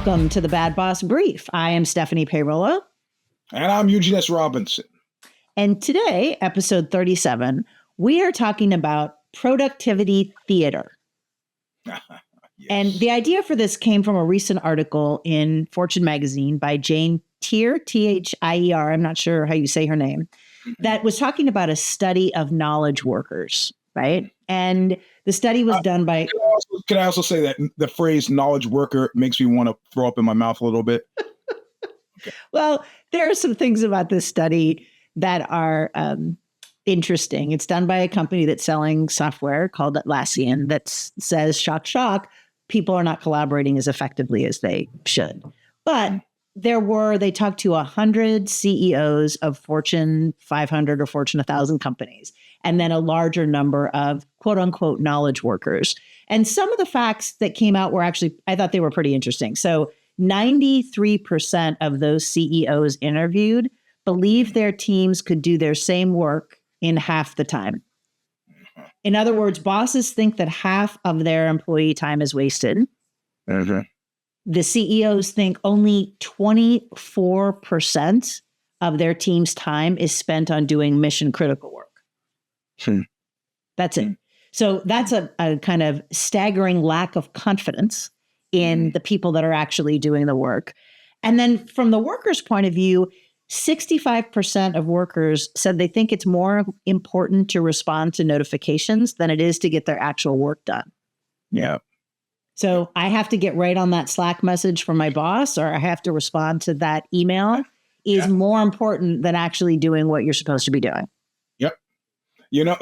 Welcome to the Bad Boss Brief. I am Stephanie Peirolo. And I'm Eugene S. Robinson. And today, episode 37, we are talking about productivity theater. Yes. And the idea for this came from a recent article in Fortune magazine by Jane Thier, Thier. I'm not sure how you say her name, that was talking about a study of knowledge workers, right? And the study was done by... Can I also say that the phrase knowledge worker makes me want to throw up in my mouth a little bit? Okay. Well, there are some things about this study that are interesting. It's done by a company that's selling software called Atlassian that says, shock, shock, people are not collaborating as effectively as they should. But they talked to 100 CEOs of Fortune 500 or Fortune 1000 companies, and then a larger number of quote unquote knowledge workers. And some of the facts that came out were actually, I thought they were pretty interesting. So 93% of those CEOs interviewed believe their teams could do their same work in half the time. In other words, bosses think that half of their employee time is wasted. Okay. The CEOs think only 24% of their team's time is spent on doing mission critical work. That's it. So that's a kind of staggering lack of confidence in the people that are actually doing the work. And then from the workers' point of view, 65% of workers said they think it's more important to respond to notifications than it is to get their actual work done. Yeah. So I have to get right on that Slack message from my boss, or I have to respond to that email is more important than actually doing what you're supposed to be doing. Yep. You know,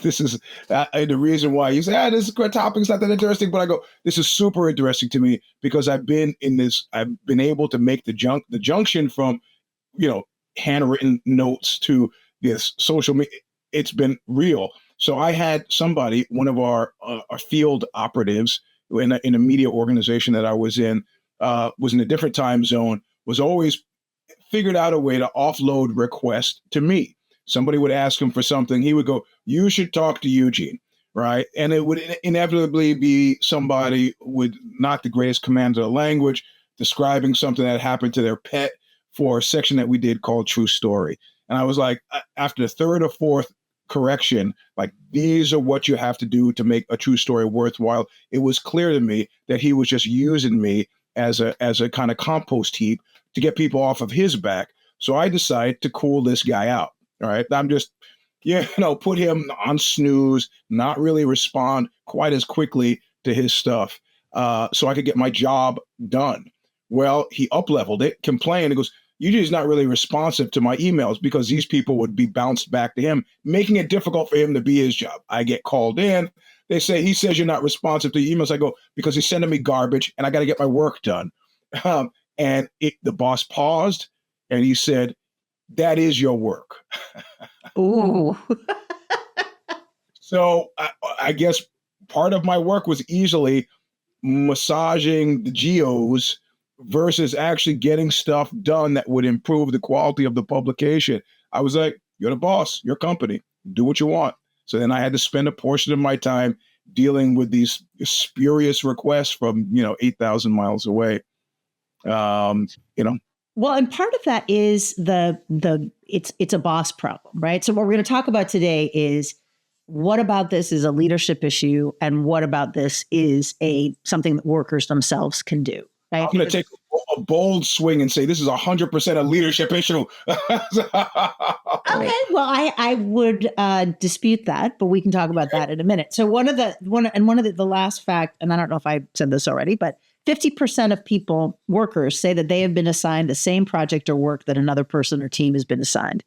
this is the reason why you say, this is a great topic. It's not that interesting, but I go, this is super interesting to me because I've been able to make the junction from, handwritten notes to this social media. It's been real. So I had somebody, one of our field operatives in a media organization that I was in a different time zone, was always figured out a way to offload requests to me. Somebody would ask him for something. He would go, you should talk to Eugene, right? And it would inevitably be somebody with not the greatest command of the language, describing something that happened to their pet for a section that we did called True Story. And I was like, after the third or fourth correction, like, these are what you have to do to make a true story worthwhile. It was clear to me that he was just using me as a kind of compost heap to get people off of his back. So I decided to cool this guy out. All right. I'm just, put him on snooze, not really respond quite as quickly to his stuff so I could get my job done. Well, he up-leveled it, complained. He goes, Eugene's not really responsive to my emails because these people would be bounced back to him, making it difficult for him to be his job. I get called in. They say, he says you're not responsive to emails. I go, because he's sending me garbage and I got to get my work done. And the boss paused and he said, that is your work. Ooh. So I guess part of my work was easily massaging the geos versus actually getting stuff done that would improve the quality of the publication. I was like, you're the boss, your company, do what you want. So then I had to spend a portion of my time dealing with these spurious requests from, 8,000 miles away. Well, and part of that is it's a boss problem, right? So what we're going to talk about today is what about this is a leadership issue and what about this is something that workers themselves can do. Right? I'm going to take a bold swing and say this is 100% a leadership issue. Okay, well, I would dispute that, but we can talk about that in a minute. So one of the last fact, and I don't know if I said this already, but 50% of workers say that they have been assigned the same project or work that another person or team has been assigned.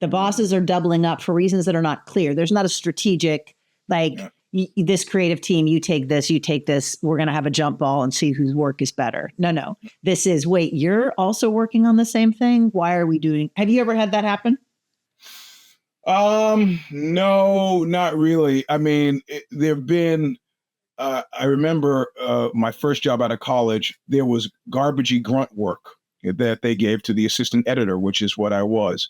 The bosses are doubling up for reasons that are not clear. There's not a strategic, this creative team, you take this, we're going to have a jump ball and see whose work is better. No. This is, wait, you're also working on the same thing? Why are we doing? Have you ever had that happen? No, not really. I mean, there've been, I remember my first job out of college, there was garbagey grunt work that they gave to the assistant editor, which is what I was.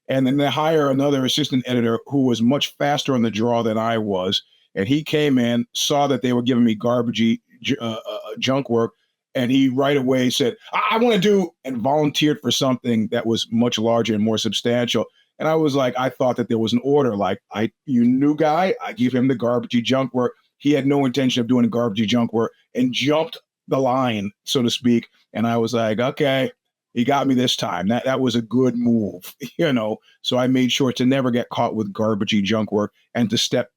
And then they hire another assistant editor who was much faster on the draw than I was. And he came in, saw that they were giving me garbagey junk work, And he right away said, I want to do, and volunteered for something that was much larger and more substantial. And I was like, I thought that there was an order. Like, you new guy, I give him the garbagey junk work. He had no intention of doing the garbagey junk work and jumped the line, so to speak. And I was like, okay, he got me this time. That was a good move, you know. So I made sure to never get caught with garbagey junk work, and to step.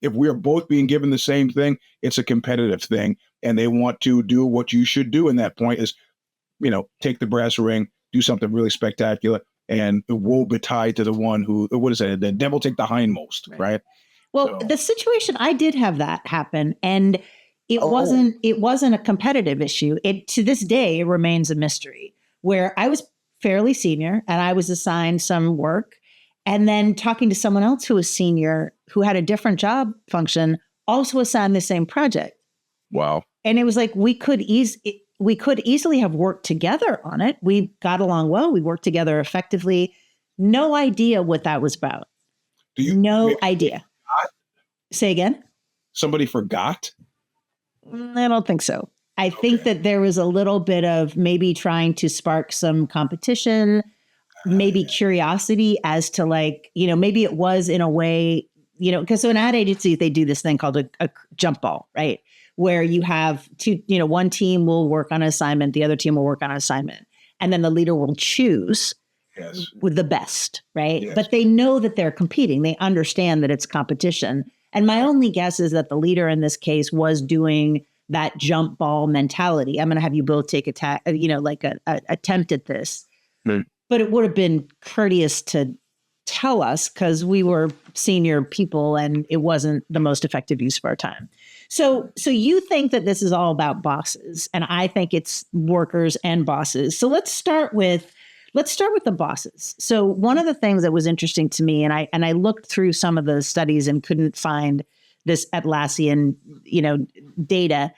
If we're both being given the same thing, it's a competitive thing, and they want to do what you should do in that point is, you know, take the brass ring, do something really spectacular, and woe betide to the one who, what is it? The devil take the hindmost, right? Well, the situation, I did have that happen, and it wasn't a competitive issue. It, to this day, it remains a mystery, where I was fairly senior and I was assigned some work, and then talking to someone else who was senior, who had a different job function, also assigned the same project. Wow. And it was like, we could easily have worked together on it. We got along well. We worked together effectively. No idea what that was about. No idea. Say again? Somebody forgot? I don't think so. I think that there was a little bit of maybe trying to spark some competition, maybe curiosity as to, like, you know, maybe it was in a way, you know, because so in ad agencies, they do this thing called a jump ball, right? Where you have two, you know, one team will work on an assignment, the other team will work on an assignment, and then the leader will choose with the best, right? Yes. But they know that they're competing. They understand that it's competition. And my only guess is that the leader in this case was doing that jump ball mentality. I'm going to have you both take a attempt at this. Mm. But it would have been courteous to tell us, because we were senior people and it wasn't the most effective use of our time. So you think that this is all about bosses, and I think it's workers and bosses. So let's start with the bosses. So one of the things that was interesting to me, and I looked through some of the studies and couldn't find this Atlassian, you know, data.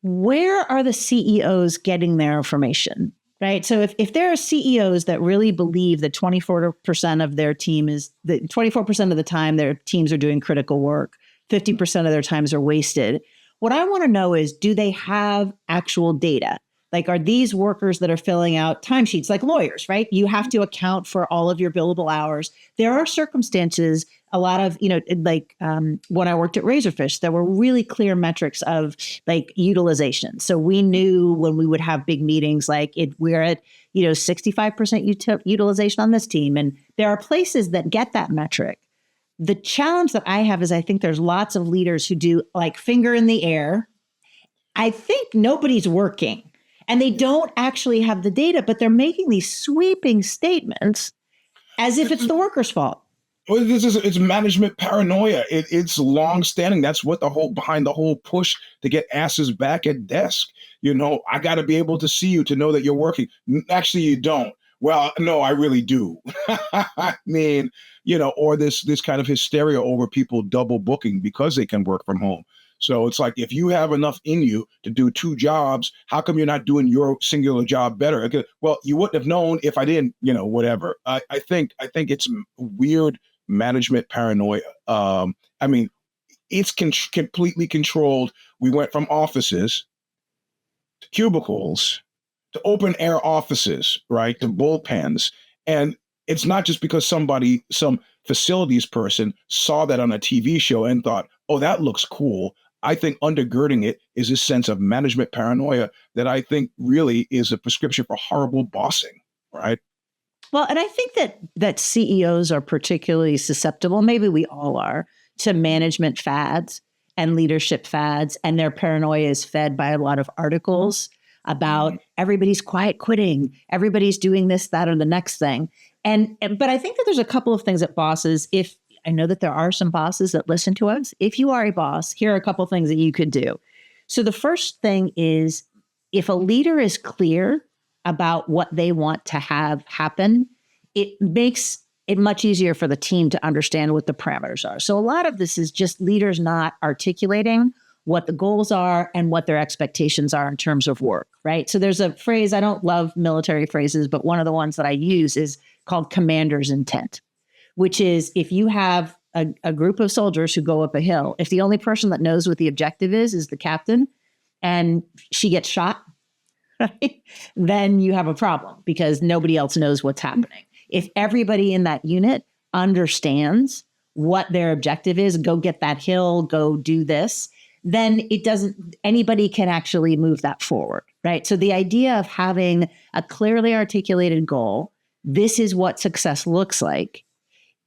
Where are the CEOs getting their information? Right. So if there are CEOs that really believe that 24% of their team is that 24% of the time their teams are doing critical work, 50% of their times are wasted. What I want to know is, do they have actual data? Like, are these workers that are filling out timesheets, like lawyers, right? You have to account for all of your billable hours. There are circumstances, a lot of, you know, like when I worked at Razorfish, there were really clear metrics of like utilization. So we knew when we would have big meetings, like we're at, you know, 65% utilization on this team. And there are places that get that metric. The challenge that I have is I think there's lots of leaders who do like finger in the air. I think nobody's working. And they don't actually have the data, but they're making these sweeping statements as if it's the worker's fault. Well, it's management paranoia. It's long-standing. That's what behind the whole push to get asses back at desk. You know, I got to be able to see you to know that you're working. Actually, you don't. Well, no, I really do. I mean, you know, or this kind of hysteria over people double booking because they can work from home. So it's like, if you have enough in you to do two jobs, how come you're not doing your singular job better? Well, you wouldn't have known if I didn't, you know, whatever. I think it's weird management paranoia. I mean, it's completely controlled. We went from offices to cubicles to open air offices, right? To bullpens. And it's not just because some facilities person saw that on a TV show and thought, oh, that looks cool. I think undergirding it is this sense of management paranoia that I think really is a prescription for horrible bossing, right? Well, and I think that CEOs are particularly susceptible, maybe we all are, to management fads and leadership fads, and their paranoia is fed by a lot of articles about everybody's quiet quitting, everybody's doing this, that, or the next thing. But I think that there's a couple of things that bosses, if I know that there are some bosses that listen to us. If you are a boss, here are a couple of things that you could do. So the first thing is, if a leader is clear about what they want to have happen, it makes it much easier for the team to understand what the parameters are. So a lot of this is just leaders not articulating what the goals are and what their expectations are in terms of work, right? So there's a phrase, I don't love military phrases, but one of the ones that I use is called commander's intent, which is, if you have a group of soldiers who go up a hill, if the only person that knows what the objective is the captain, and she gets shot, right? Then you have a problem because nobody else knows what's happening. If everybody in that unit understands what their objective is, go get that hill, go do this, then anybody can actually move that forward, right? So the idea of having a clearly articulated goal, this is what success looks like,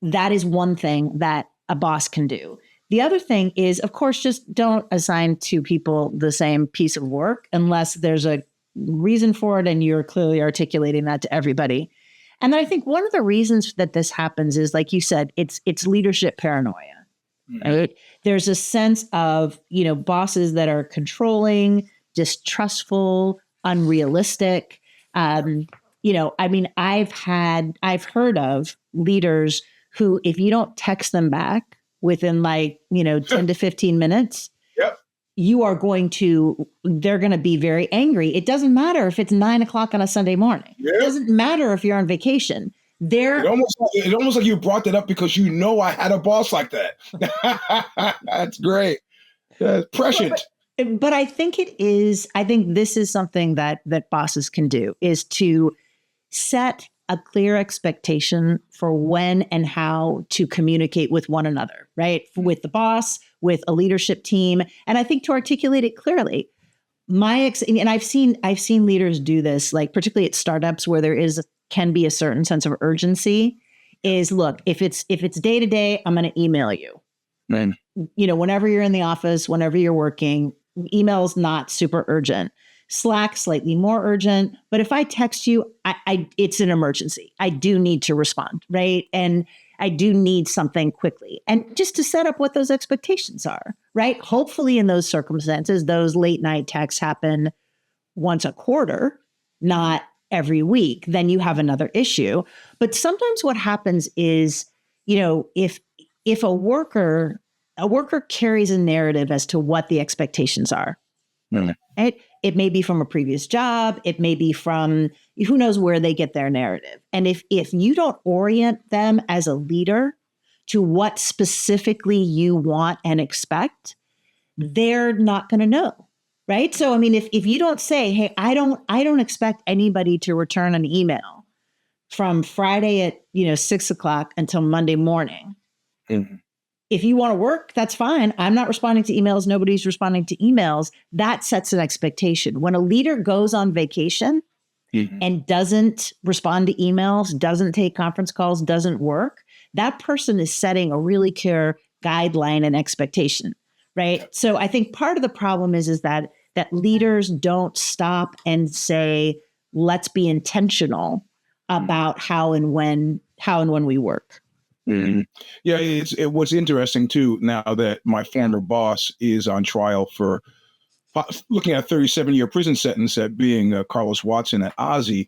that is one thing that a boss can do. The other thing is, of course, just don't assign two people the same piece of work unless there's a reason for it and you're clearly articulating that to everybody. And then I think one of the reasons that this happens is, like you said, it's leadership paranoia. Right? There's a sense of, bosses that are controlling, distrustful, unrealistic. I've heard of leaders who, if you don't text them back within 10 to 15 minutes, Yep. they're going to be very angry. It doesn't matter if it's 9:00 on a Sunday morning. Yep. It doesn't matter if you're on vacation. It's almost like you brought that up because I had a boss like that. That's great. Prescient. But I think this is something that bosses can do, is to set a clear expectation for when and how to communicate with one another, right? With the boss, with a leadership team. And I think to articulate it clearly, and I've seen leaders do this, like particularly at startups where there can be a certain sense of urgency, is look, if it's day to day, I'm going to email you. Man. Whenever you're in the office, whenever you're working, email's not super urgent. Slack, slightly more urgent. But if I text you, it's an emergency. I do need to respond, right? And I do need something quickly. And just to set up what those expectations are, right? Hopefully in those circumstances, those late night texts happen once a quarter, not every week. Then you have another issue. But sometimes what happens is, if a worker carries a narrative as to what the expectations are, right? It may be from a previous job. It may be from who knows where they get their narrative. And if you don't orient them as a leader to what specifically you want and expect, they're not going to know, right? So, if you don't say, hey, I don't expect anybody to return an email from Friday at 6:00 until Monday morning. Mm-hmm. If you want to work, that's fine. I'm not responding to emails. Nobody's responding to emails. That sets an expectation. When a leader goes on vacation and doesn't respond to emails, doesn't take conference calls, doesn't work, that person is setting a really clear guideline and expectation, right? So I think part of the problem is that leaders don't stop and say, let's be intentional about how and when we work. Mm-hmm. Yeah, it was interesting too. Now that my former boss is on trial for looking at a 37-year prison sentence at being Carlos Watson at Ozzy.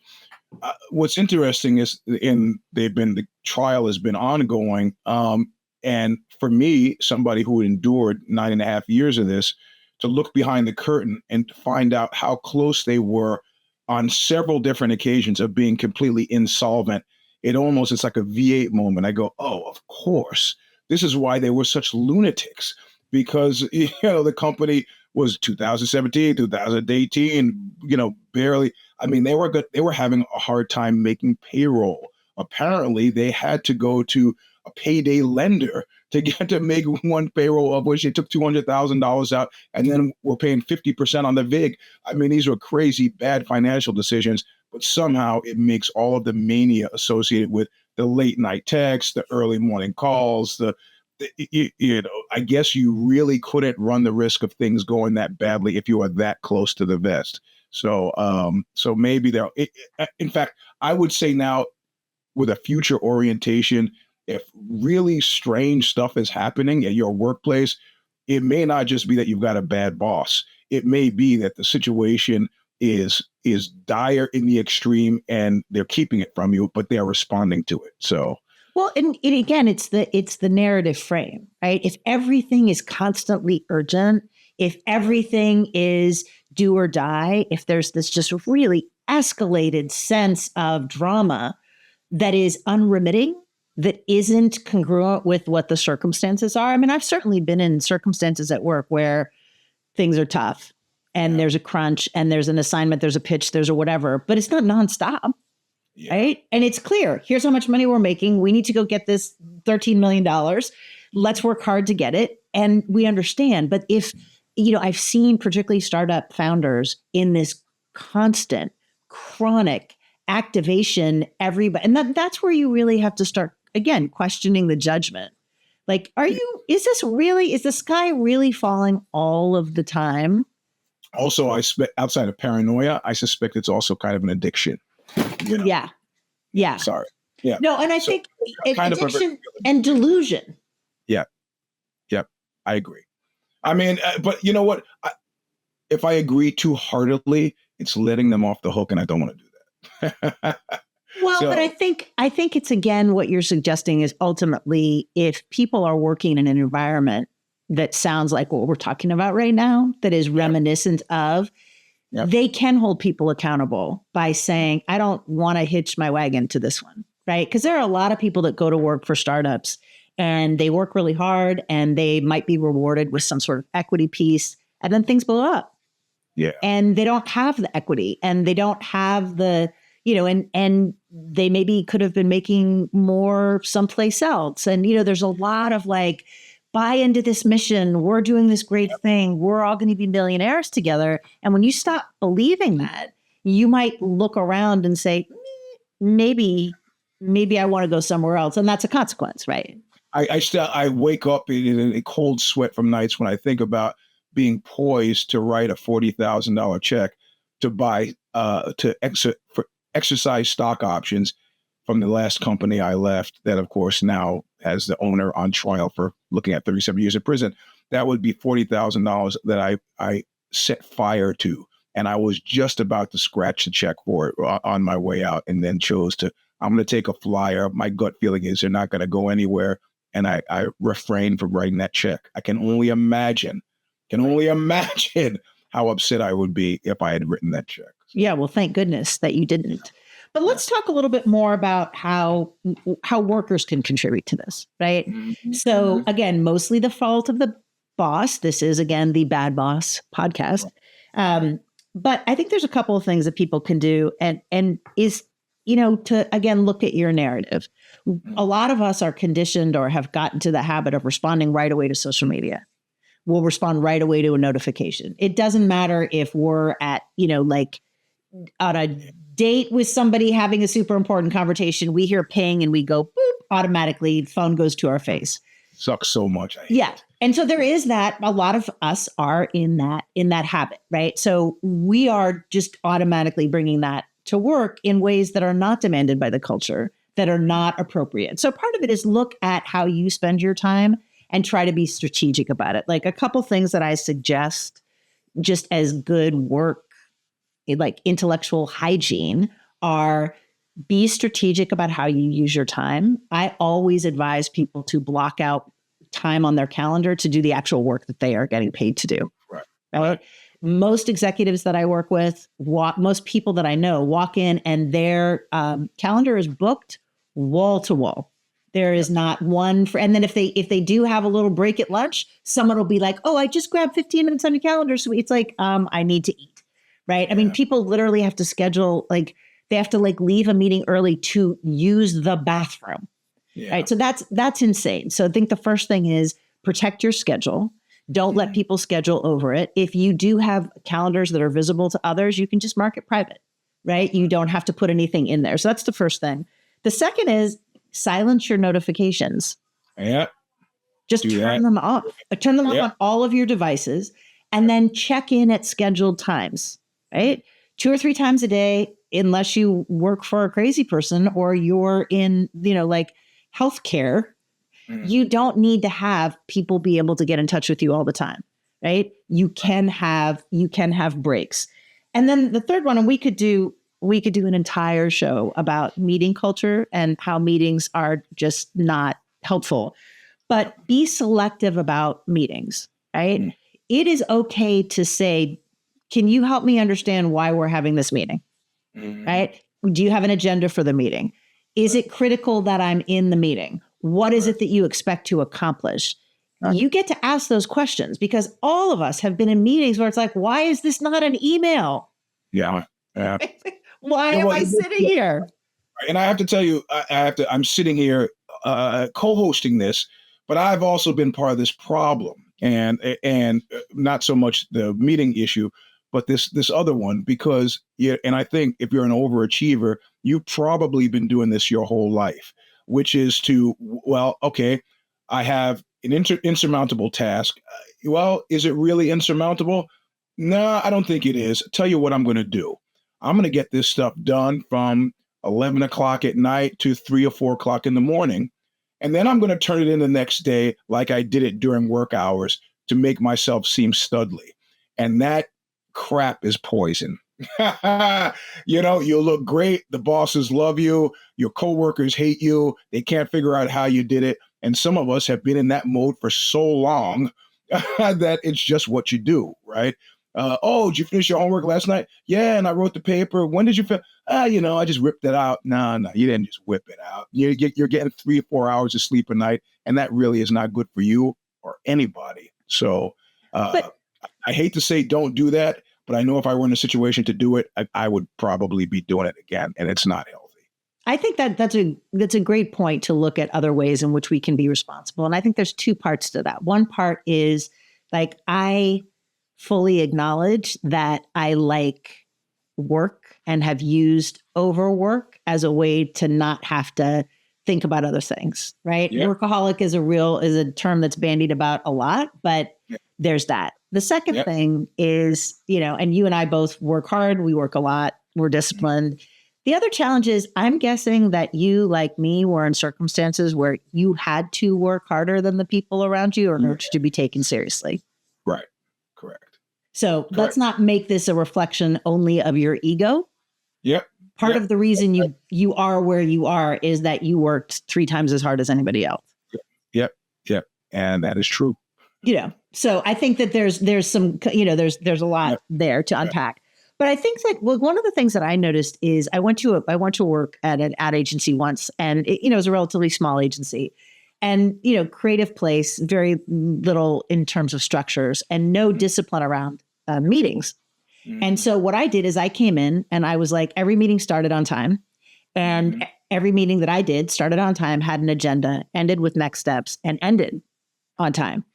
What's interesting is, the trial has been ongoing. And for me, somebody who endured 9.5 years of this, to look behind the curtain and find out how close they were on several different occasions of being completely insolvent. It's like a V8 moment. I go, oh, of course. This is why they were such lunatics, because, the company was 2017, 2018, barely. They were having a hard time making payroll. Apparently, they had to go to a payday lender to get to make one payroll, of which they took $200,000 out, and then we're paying 50% on the VIG. These were crazy, bad financial decisions. But somehow it makes all of the mania associated with the late night texts, the early morning calls, I guess you really couldn't run the risk of things going that badly if you are that close to the vest. So maybe in fact, I would say now, with a future orientation, if really strange stuff is happening at your workplace, it may not just be that you've got a bad boss. It may be that the situation is dire in the extreme and they're keeping it from you, but they're responding to it. So, well, and again, it's the narrative frame, right? If everything is constantly urgent, if everything is do or die, if there's this just really escalated sense of drama that is unremitting, that isn't congruent with what the circumstances are. I've certainly been in circumstances at work where things are tough and there's a crunch and there's an assignment, there's a pitch, there's a whatever, but it's not nonstop. Yeah. Right. And it's clear. Here's how much money we're making. We need to go get this $13 million. Let's work hard to get it. And we understand. But if, I've seen particularly startup founders in this constant, chronic activation, everybody. And that's where you really have to start, again, questioning the judgment. Like, is the sky really falling all of the time? Also, outside of paranoia, I suspect it's also kind of an addiction. Yeah. Sorry. Yeah. No, and I think addiction and delusion. Yeah. Yep. I agree. I mean, but you know what? If I agree too heartedly, it's letting them off the hook, and I don't want to do that. Well, but I think it's, again, what you're suggesting is ultimately, if people are working in an environment that sounds like what we're talking about right now, that is reminiscent of, they can hold people accountable by saying, I don't want to hitch my wagon to this one, right? Because there are a lot of people that go to work for startups and they work really hard and they might be rewarded with some sort of equity piece, and then things blow up. Yeah. And they don't have the equity and they don't have the, and they maybe could have been making more someplace else. And, there's a lot of like, buy into this mission. We're doing this great thing. We're all going to be millionaires together. And when you stop believing that, you might look around and say, maybe I want to go somewhere else. And that's a consequence, right? I wake up in a cold sweat from nights when I think about being poised to write a $40,000 check to buy, for exercise stock options from the last company I left, that of course now has the owner on trial for looking at 37 years in prison. That would be $40,000 that I set fire to. And I was just about to scratch the check for it on my way out, and then chose to, I'm going to take a flyer. My gut feeling is they're not going to go anywhere. And I refrained from writing that check. I can only imagine how upset I would be if I had written that check. Yeah, well, thank goodness that you didn't. But let's talk a little bit more about how workers can contribute to this, right? Mm-hmm. So again, mostly the fault of the boss. This is, again, the Bad Boss podcast. But I think there's a couple of things that people can do, and is, to, again, look at your narrative. A lot of us are conditioned or have gotten to the habit of responding right away to social media. We'll respond right away to a notification. It doesn't matter if we're at, like on a date with somebody having a super important conversation, we hear ping and we go boop, automatically the phone goes to our face. Sucks so much. Yeah. And so there is that. A lot of us are in that habit, right? So we are just automatically bringing that to work in ways that are not demanded by the culture, that are not appropriate. So part of it is look at how you spend your time and try to be strategic about it. Like a couple things that I suggest just as good work, like intellectual hygiene, are be strategic about how you use your time. I always advise people to block out time on their calendar to do the actual work that they are getting paid to do. Right? Most executives that I work with, most people that I know walk in and their calendar is booked wall to wall. There is not one and then if they do have a little break at lunch, someone will be like, "Oh, I just grabbed 15 minutes on your calendar." So it's like, I need to eat, right? I mean, people literally have to schedule, like they have to like leave a meeting early to use the bathroom, right? So that's insane. So I think the first thing is protect your schedule. Don't let people schedule over it. If you do have calendars that are visible to others, you can just mark it private, right? You don't have to put anything in there. So that's the first thing. The second is silence your notifications. Yeah. Just turn them off. Turn them off on all of your devices, and then check in at scheduled times, right? 2 or 3 times a day, unless you work for a crazy person or you're in, like healthcare. You don't need to have people be able to get in touch with you all the time, right? You can have breaks. And then the third one, and we could do an entire show about meeting culture and how meetings are just not helpful, but be selective about meetings, right? It is okay to say, can you help me understand why we're having this meeting, right? Do you have an agenda for the meeting? Is it critical that I'm in the meeting? What is it that you expect to accomplish? you get to ask those questions, because all of us have been in meetings where it's like, why is this not an email? Yeah. Why am I sitting here? And I have to tell you, I'm sitting here co-hosting this, but I've also been part of this problem, and not so much the meeting issue, but this other one, because and I think if you're an overachiever, you've probably been doing this your whole life, which is to, well, okay, I have an insurmountable task. Well, is it really insurmountable? No, I don't think it is. Tell you what I'm going to do. I'm going to get this stuff done from 11 o'clock at night to 3 or 4 o'clock in the morning. And then I'm going to turn it in the next day like I did it during work hours to make myself seem studly. And that crap is poison. You look great. The bosses love you. Your coworkers hate you. They can't figure out how you did it. And some of us have been in that mode for so long that it's just what you do, right? Did you finish your homework last night? Yeah, and I wrote the paper. When did you finish? I just whipped it out. No, you didn't just whip it out. You're getting 3 or 4 hours of sleep a night, and that really is not good for you or anybody. So I hate to say don't do that, but I know if I were in a situation to do it, I would probably be doing it again, and it's not healthy. I think that's a great point to look at other ways in which we can be responsible. And I think there's 2 parts to that. One part is like, I fully acknowledge that I like work and have used overwork as a way to not have to think about other things, right? Yeah. Workaholic is a term that's bandied about a lot, but there's that. The second thing is, and you and I both work hard, we work a lot, we're disciplined. The other challenge is, I'm guessing that you, like me, were in circumstances where you had to work harder than the people around you in order to be taken seriously. Right. Correct. So let's not make this a reflection only of your ego. Yep. Part of the reason you are where you are is that you worked 3 times as hard as anybody else. Yep. And that is true. So I think that there's some, there's a lot there to unpack. But I think that one of the things that I noticed is I went to work at an ad agency once, and it was a relatively small agency. And, creative place, very little in terms of structures and no discipline around meetings. And so what I did is I came in and I was like, every meeting started on time. And every meeting that I did started on time, had an agenda, ended with next steps, and ended on time.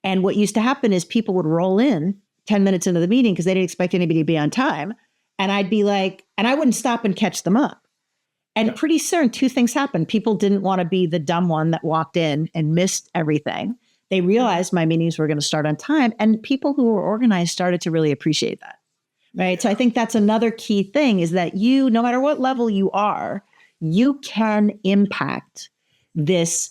And what used to happen is people would roll in 10 minutes into the meeting because they didn't expect anybody to be on time. And I'd be like, and I wouldn't stop and catch them up. And pretty soon 2 things happened. People didn't want to be the dumb one that walked in and missed everything. They realized my meetings were going to start on time, and people who were organized started to really appreciate that. Right. So I think that's another key thing, is that no matter what level you are, you can impact this,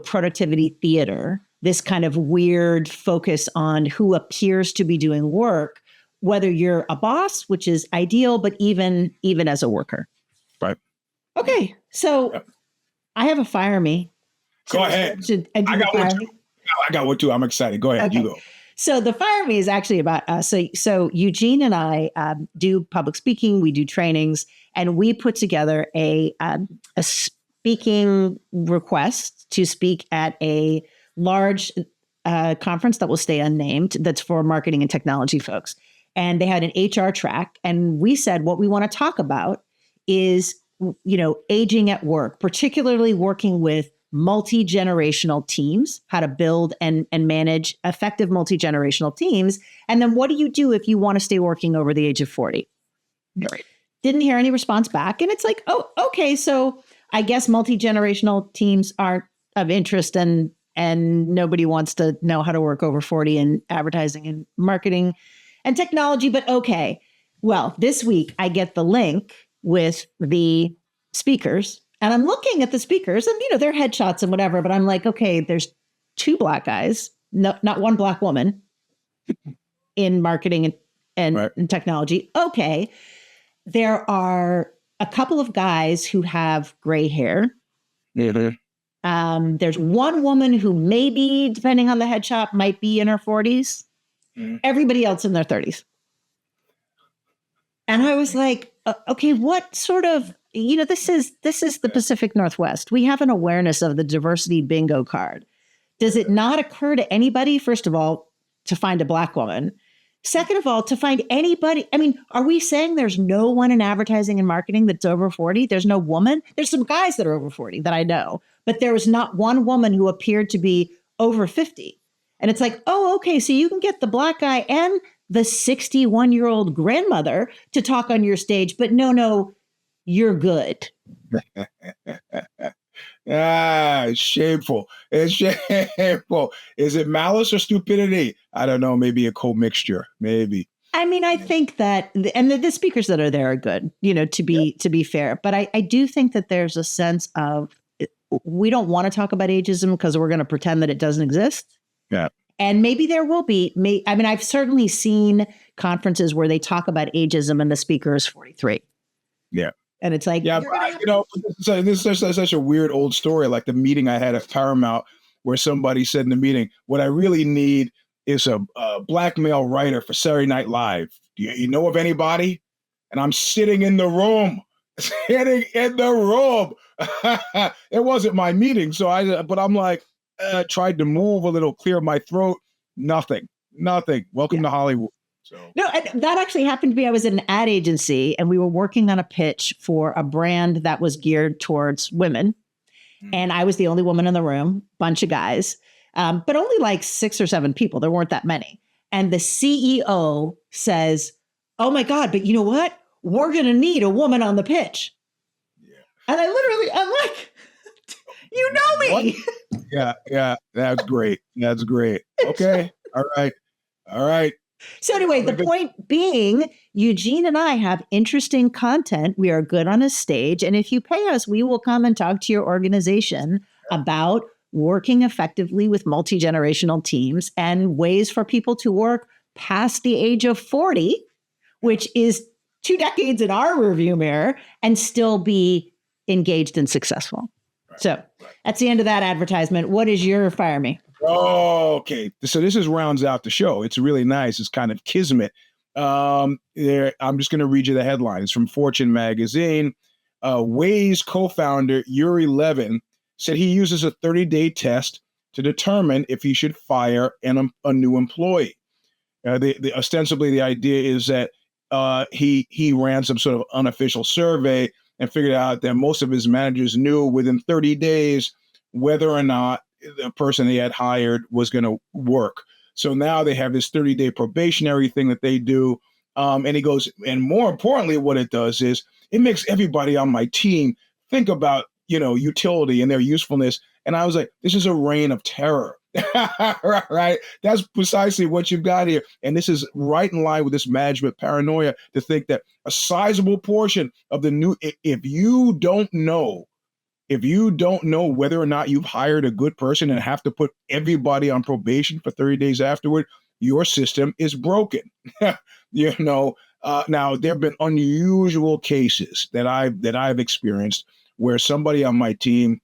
productivity theater, this kind of weird focus on who appears to be doing work, whether you're a boss, which is ideal, but even as a worker. Right. Okay. So I have a fire me. Go ahead. I got one too. I got one too. I'm excited. Go ahead. Okay. You go. So the fire me is actually about us. So Eugene and I do public speaking. We do trainings, and we put together a speaking request to speak at a large conference that will stay unnamed. That's for marketing and technology folks. And they had an HR track, and we said what we want to talk about is, aging at work, particularly working with multi-generational teams, how to build and manage effective multi-generational teams. And then what do you do if you want to stay working over the age of 40? Right. Didn't hear any response back. And it's like, oh, okay. So I guess multi-generational teams aren't of interest, and nobody wants to know how to work over 40 in advertising and marketing and technology. But okay. Well, this week I get the link with the speakers, and I'm looking at the speakers, and their headshots and whatever, but I'm like, okay, there's 2 Black guys, not 1 Black woman in marketing and technology. Okay. There are a couple of guys who have gray hair. There's 1 woman who maybe, depending on the headshot, might be in her 40s. Everybody else in their 30s. And I was like, okay, what sort of, this is the Pacific Northwest. We have an awareness of the diversity bingo card. Does it not occur to anybody, first of all, to find a Black woman? Second of all, to find anybody, I mean, are we saying there's no one in advertising and marketing that's over 40? There's no woman? There's some guys that are over 40 that I know, but there was not one woman who appeared to be over 50. And it's like, oh, okay, so you can get the Black guy and the 61-year-old grandmother to talk on your stage, but no, you're good. It's shameful. It's shameful. Is it malice or stupidity? I don't know. Maybe a commixture. Maybe. I mean, I think that, and the speakers that are there are good, to be fair. But I do think that there's a sense of, we don't want to talk about ageism because we're going to pretend that it doesn't exist. Yeah. And maybe there will be. I mean, I've certainly seen conferences where they talk about ageism and the speaker is 43. Yeah. And it's like, yeah, this is such a weird old story. Like the meeting I had at Paramount where somebody said in the meeting, what I really need is a Black male writer for Saturday Night Live. Do you know of anybody? And I'm sitting in the room. It wasn't my meeting. But I'm like, tried to move a little, clear my throat. Nothing. Welcome to Hollywood. So. No, that actually happened to be, I was at an ad agency and we were working on a pitch for a brand that was geared towards women. And I was the only woman in the room, bunch of guys, but only like 6 or 7 people. There weren't that many. And the CEO says, oh my God, but you know what? We're going to need a woman on the pitch. Yeah. And I'm like, you know me. What? Yeah. That's great. Okay. All right. So anyway, the point being, Eugene and I have interesting content. We are good on a stage. And if you pay us, we will come and talk to your organization about working effectively with multi-generational teams and ways for people to work past the age of 40, which is 2 decades in our rearview mirror, and still be engaged and successful. Right. So that's the end of that advertisement. What is your fire me? Oh, okay. So this rounds out the show. It's really nice. It's kind of kismet. I'm just going to read you the headline. It's from Fortune magazine. Waze co-founder Yuri Levin said he uses a 30-day test to determine if he should fire a new employee. Ostensibly, the idea is that he ran some sort of unofficial survey and figured out that most of his managers knew within 30 days whether or not the person they had hired was going to work. So now they have this 30-day probationary thing that they do. And he goes, and more importantly, what it does is it makes everybody on my team think about, utility and their usefulness. And I was like, this is a reign of terror, right? That's precisely what you've got here. And this is right in line with this management paranoia to think that a sizable portion of the new, if you don't know whether or not you've hired a good person and have to put everybody on probation for 30 days afterward, your system is broken. Now there have been unusual cases that I've experienced where somebody on my team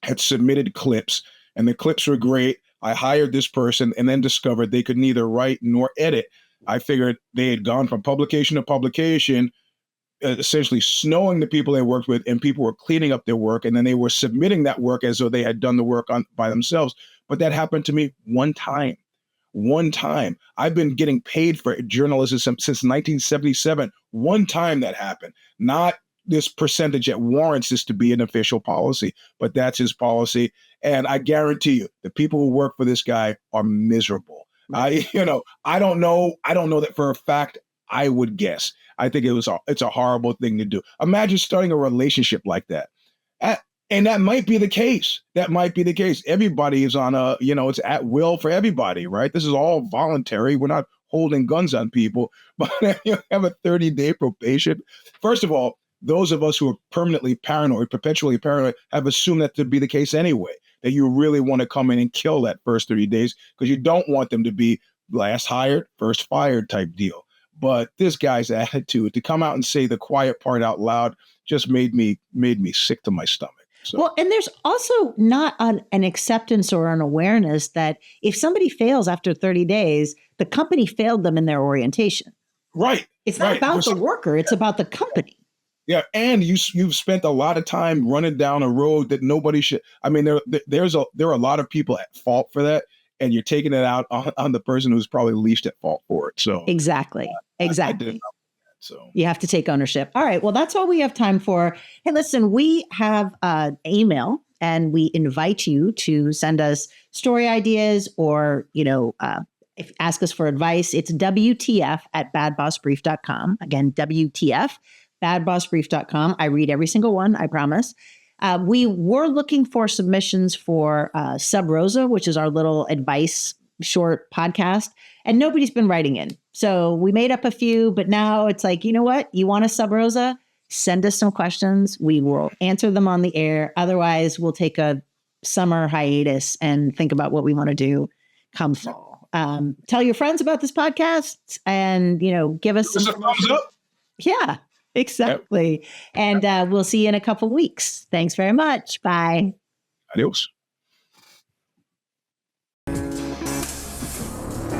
had submitted clips and the clips were great. I hired this person and then discovered they could neither write nor edit. I figured they had gone from publication to publication, essentially snowing the people they worked with, and people were cleaning up their work, and then they were submitting that work as though they had done the work by themselves. But that happened to me one time. I've been getting paid for journalism since 1977. One time that happened. Not this percentage that warrants this to be an official policy, but that's his policy. And I guarantee you, the people who work for this guy are miserable. Right. I don't know that for a fact. I would guess. I think it's a horrible thing to do. Imagine starting a relationship like that. And that might be the case. Everybody is on it's at will for everybody, right? This is all voluntary. We're not holding guns on people, but you have a 30-day probation. First of all, those of us who are permanently paranoid, perpetually paranoid, have assumed that to be the case anyway, that you really want to come in and kill that first 30 days because you don't want them to be last hired, first fired type deal. But this guy's attitude to come out and say the quiet part out loud just made me sick to my stomach. So. Well, and there's also not an acceptance or an awareness that if somebody fails after 30 days, the company failed them in their orientation. Right. It's not about the worker. It's about the company. Yeah, and you've spent a lot of time running down a road that nobody should. I mean, there are a lot of people at fault for that, and you're taking it out on the person who's probably least at fault for it. So Exactly. I did not, so You have to take ownership. All right. Well, that's all we have time for. Hey, listen, we have an email, and we invite you to send us story ideas or, if ask us for advice. It's WTF@badbossbrief.com. Again, WTF@badbossbrief.com. I read every single one, I promise. We were looking for submissions for Sub Rosa, which is our little advice short podcast, and nobody's been writing in. So we made up a few, but now it's like, you know what? You want a Sub Rosa? Send us some questions. We will answer them on the air. Otherwise, we'll take a summer hiatus and think about what we want to do come fall. Tell your friends about this podcast, and give us some thumbs up. Yeah, exactly. Yep. And we'll see you in a couple weeks. Thanks very much. Bye. Adios.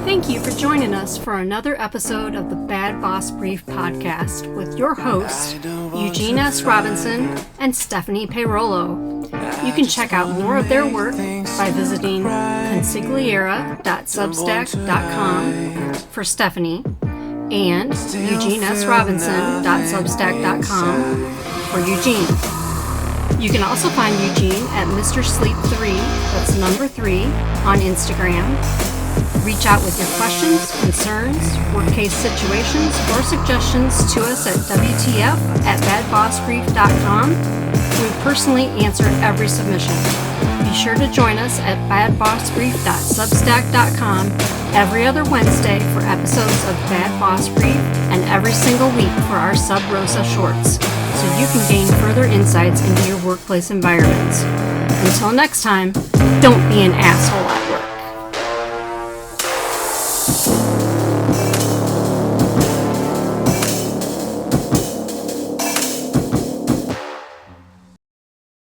Thank you for joining us for another episode of the Bad Boss Brief podcast with your hosts, Eugene S. Robinson and Stephanie Peirolo. You can check out more of their work by visiting consigliera.substack.com for Stephanie and eugenesrobinson.substack.com for Eugene. You can also find Eugene at Mr. Sleep 3, that's number 3, on Instagram. Reach out with your questions, concerns, worst case situations, or suggestions to us at WTF@badbossbrief.com. We personally answer every submission. Be sure to join us at badbossbrief.substack.com every other Wednesday for episodes of Bad Boss Brief and every single week for our Sub Rosa shorts, so you can gain further insights into your workplace environments. Until next time, don't be an asshole.